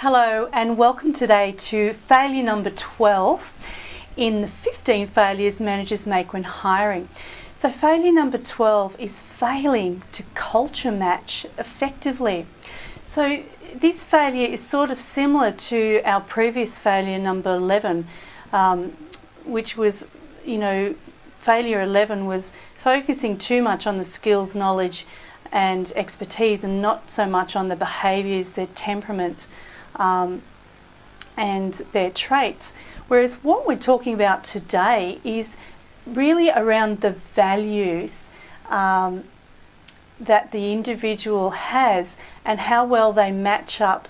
Hello and welcome today to failure number 12 in the 15 failures managers make when hiring. So failure number 12 is failing to culture match effectively. So this failure is sort of similar to our previous failure number 11, which was, failure 11 was focusing too much on the skills, knowledge and expertise and not so much on the behaviours, their temperament and their traits. Whereas what we're talking about today is really around the values that the individual has and how well they match up,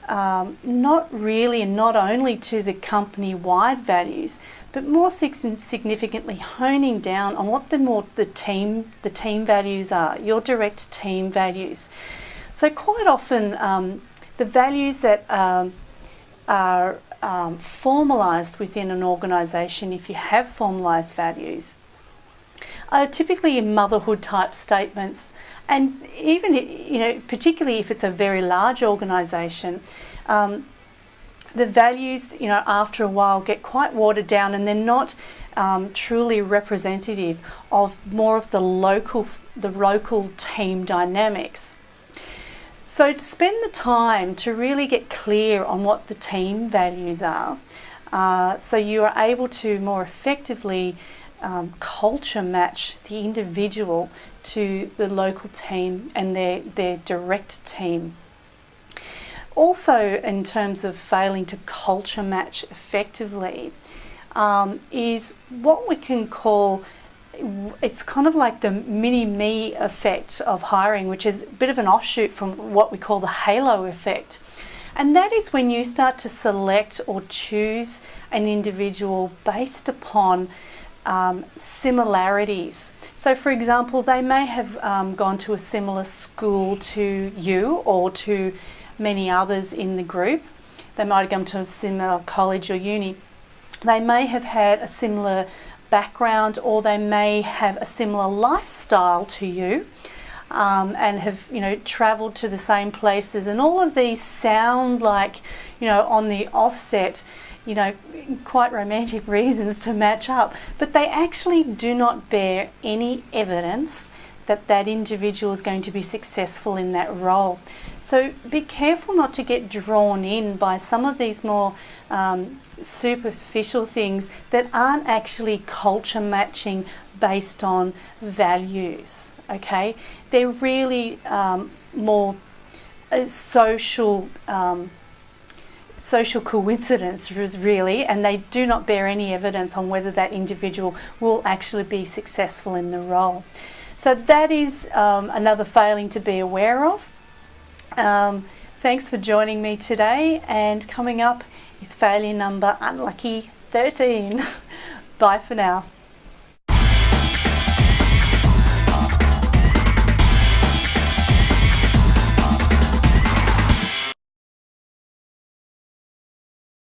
not really and not only to the company-wide values, but more significantly honing down on what the team values are, your direct team values. So quite often the values that are formalised within an organisation, if you have formalised values, are typically in motherhood type statements, and even particularly if it's a very large organisation, the values after a while get quite watered down and they're not truly representative of more of the local team dynamics. So to spend the time to really get clear on what the team values are, so you are able to more effectively culture match the individual to the local team and their direct team. Also, in terms of failing to culture match effectively, is what we can call, it's kind of like the mini-me effect of hiring, which is a bit of an offshoot from what we call the halo effect. And that is when you start to select or choose an individual based upon similarities. So for example, they may have gone to a similar school to you or to many others in the group. They might have gone to a similar college or uni. They may have had a similar background, or they may have a similar lifestyle to you, and have travelled to the same places, and all of these sound like on the offset quite romantic reasons to match up, but they actually do not bear any evidence that that individual is going to be successful in that role. So be careful not to get drawn in by some of these more superficial things that aren't actually culture matching based on values. Okay, they're really more social coincidence really, and they do not bear any evidence on whether that individual will actually be successful in the role. So that is another failing to be aware of. Thanks for joining me today, and coming up is failure number unlucky 13. Bye for now.